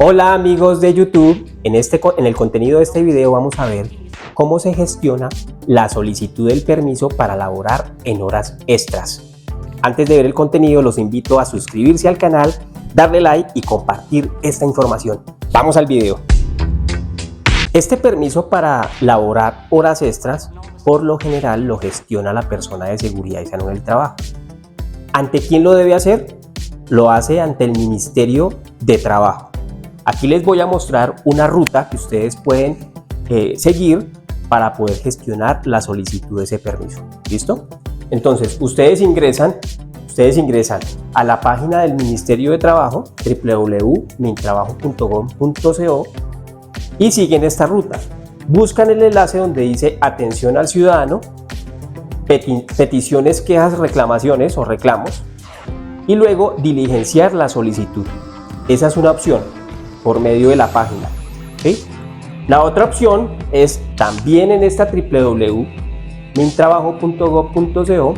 Hola amigos de YouTube, en el contenido de este video vamos a ver cómo se gestiona la solicitud del permiso para laborar en horas extras. Antes de ver el contenido los invito a suscribirse al canal, darle like y compartir esta información. Vamos al video. Este permiso para laborar horas extras por lo general lo gestiona la persona de seguridad y salud del trabajo. ¿Ante quién lo debe hacer? Lo hace ante el Ministerio de Trabajo. Aquí les voy a mostrar una ruta que ustedes pueden seguir para poder gestionar la solicitud de ese permiso. ¿Listo? Entonces, ustedes ingresan a la página del Ministerio de Trabajo, www.mintrabajo.gov.co, y siguen esta ruta. Buscan el enlace donde dice Atención al Ciudadano, peticiones, quejas, reclamaciones o reclamos, y luego diligenciar la solicitud. Esa es una opción por medio de la página, ¿sí? La otra opción es también en esta www.mintrabajo.gov.co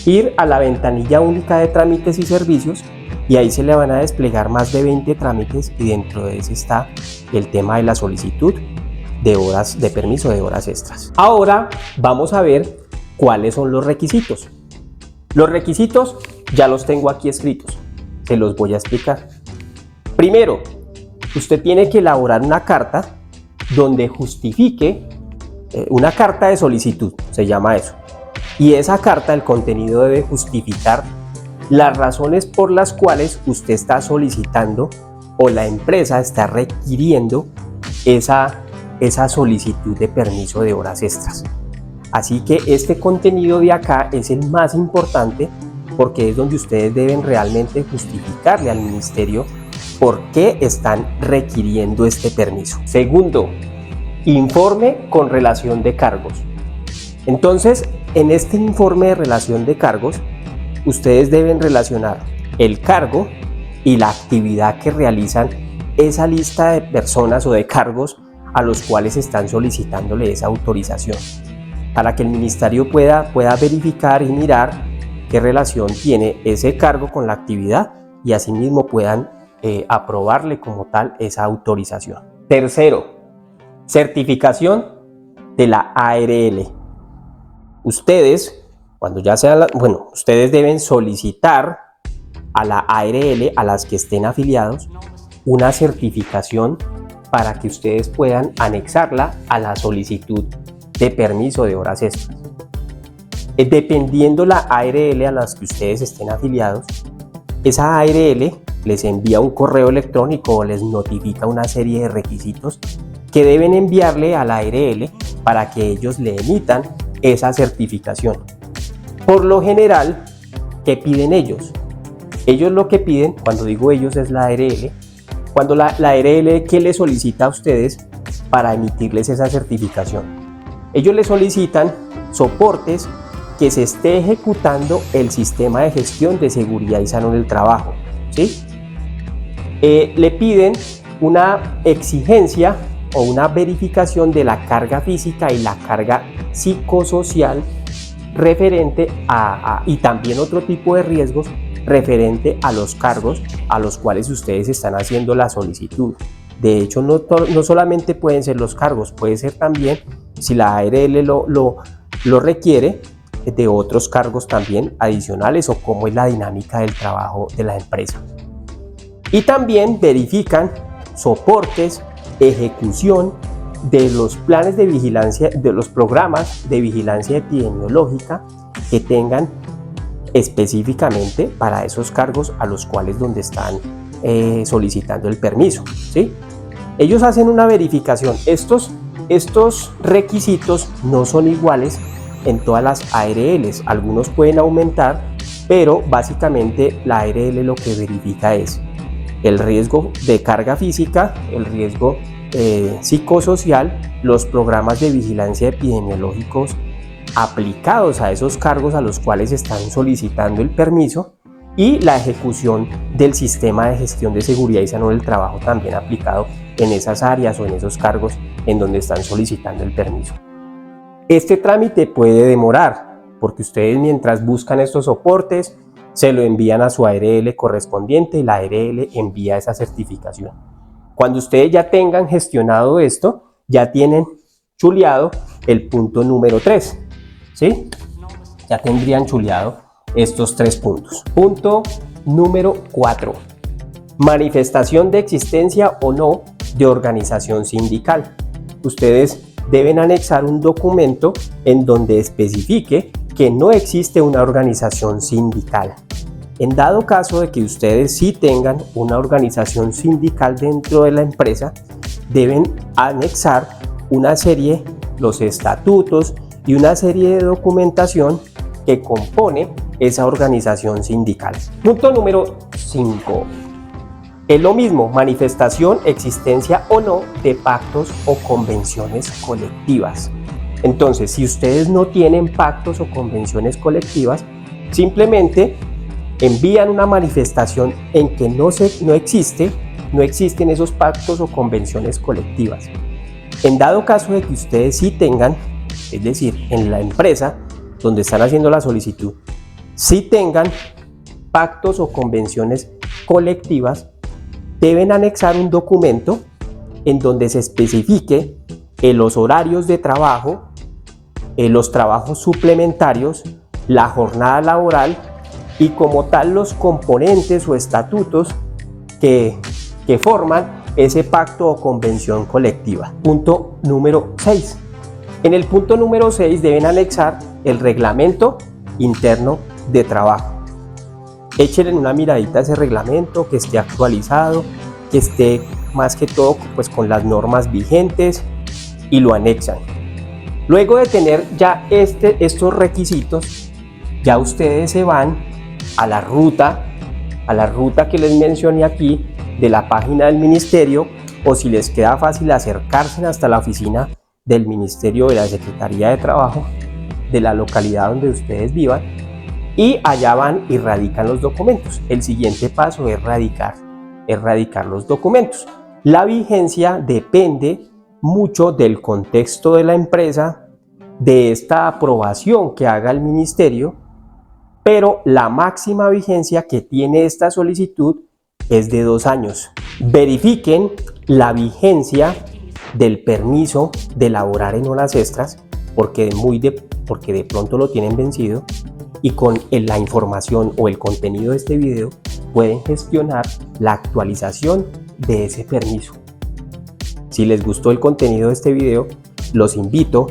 ir a la ventanilla única de trámites y servicios, y ahí se le van a desplegar más de 20 trámites, y dentro de ese está el tema de la solicitud de horas de permiso de horas extras. Ahora vamos a ver cuáles son los requisitos. Los requisitos ya los tengo aquí escritos, se los voy a explicar. Primero, usted tiene que elaborar una carta donde justifique, una carta de solicitud, se llama eso. Y esa carta, el contenido debe justificar las razones por las cuales usted está solicitando o la empresa está requiriendo esa solicitud de permiso de horas extras. Así que este contenido de acá es el más importante, porque es donde ustedes deben realmente justificarle al ministerio por qué están requiriendo este permiso. Segundo, informe con relación de cargos. Entonces, en este informe de relación de cargos, ustedes deben relacionar el cargo y la actividad que realizan esa lista de personas o de cargos a los cuales están solicitándole esa autorización, para que el ministerio pueda verificar y mirar qué relación tiene ese cargo con la actividad y asimismo puedan aprobarle como tal esa autorización. Tercero, certificación de la ARL. Ustedes, cuando ya sea ustedes deben solicitar a la ARL, a las que estén afiliados, una certificación para que ustedes puedan anexarla a la solicitud de permiso de horas extras. Dependiendo la ARL a las que ustedes estén afiliados, esa ARL les envía un correo electrónico o les notifica una serie de requisitos que deben enviarle a la ARL para que ellos le emitan esa certificación. Por lo general, ¿qué piden ellos? Ellos lo que piden, cuando digo ellos, es la ARL. Cuando la ARL, ¿qué le solicita a ustedes para emitirles esa certificación? Ellos le solicitan soportes que se esté ejecutando el sistema de gestión de seguridad y salud del trabajo, ¿sí? Le piden una exigencia o una verificación de la carga física y la carga psicosocial referente y también otro tipo de riesgos referente a los cargos a los cuales ustedes están haciendo la solicitud. De hecho, no solamente pueden ser los cargos, puede ser también, si la ARL lo requiere, de otros cargos también adicionales o cómo es la dinámica del trabajo de la empresa. Y también verifican soportes, ejecución de los planes de vigilancia, de los programas de vigilancia epidemiológica que tengan específicamente para esos cargos a los cuales donde están solicitando el permiso, ¿sí? Ellos hacen una verificación. Estos requisitos no son iguales en todas las ARLs, algunos pueden aumentar, pero básicamente la ARL lo que verifica es el riesgo de carga física, el riesgo psicosocial, los programas de vigilancia epidemiológicos aplicados a esos cargos a los cuales están solicitando el permiso, y la ejecución del sistema de gestión de seguridad y salud del trabajo también aplicado en esas áreas o en esos cargos en donde están solicitando el permiso. Este trámite puede demorar porque ustedes, mientras buscan estos soportes, se lo envían a su ARL correspondiente y la ARL envía esa certificación. Cuando ustedes ya tengan gestionado esto, ya tienen chuleado el punto número 3, ¿sí? Ya tendrían chuleado estos 3 puntos. Punto número 4. Manifestación de existencia o no de organización sindical. Ustedes deben anexar un documento en donde especifique que no existe una organización sindical. En dado caso de que ustedes sí tengan una organización sindical dentro de la empresa, deben anexar una serie, los estatutos y una serie de documentación que compone esa organización sindical. Punto número 5. Es lo mismo, manifestación, existencia o no de pactos o convenciones colectivas. Entonces, si ustedes no tienen pactos o convenciones colectivas, simplemente envían una manifestación en que no existen esos pactos o convenciones colectivas. En dado caso de que ustedes sí tengan, es decir, en la empresa donde están haciendo la solicitud, sí tengan pactos o convenciones colectivas, deben anexar un documento en donde se especifique los horarios de trabajo, los trabajos suplementarios, la jornada laboral y como tal los componentes o estatutos que forman ese pacto o convención colectiva. Punto número 6. En el punto número 6 deben anexar el reglamento interno de trabajo. Échenle una miradita a ese reglamento, que esté actualizado, que esté más que todo pues con las normas vigentes y lo anexan. Luego de tener ya estos requisitos, ya ustedes se van a la ruta que les mencioné aquí de la página del ministerio, o si les queda fácil acercarse hasta la oficina del ministerio de la Secretaría de Trabajo de la localidad donde ustedes vivan, y allá van y radican los documentos. El siguiente paso es radicar los documentos. La vigencia depende mucho del contexto de la empresa, de esta aprobación que haga el ministerio, pero la máxima vigencia que tiene esta solicitud es de 2 años. Verifiquen la vigencia del permiso de laborar en horas extras, porque de pronto lo tienen vencido, y con la información o el contenido de este video pueden gestionar la actualización de ese permiso. Si les gustó el contenido de este video, los invito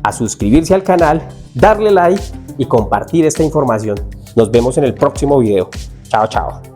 a suscribirse al canal, darle like y compartir esta información. Nos vemos en el próximo video. Chao, chao.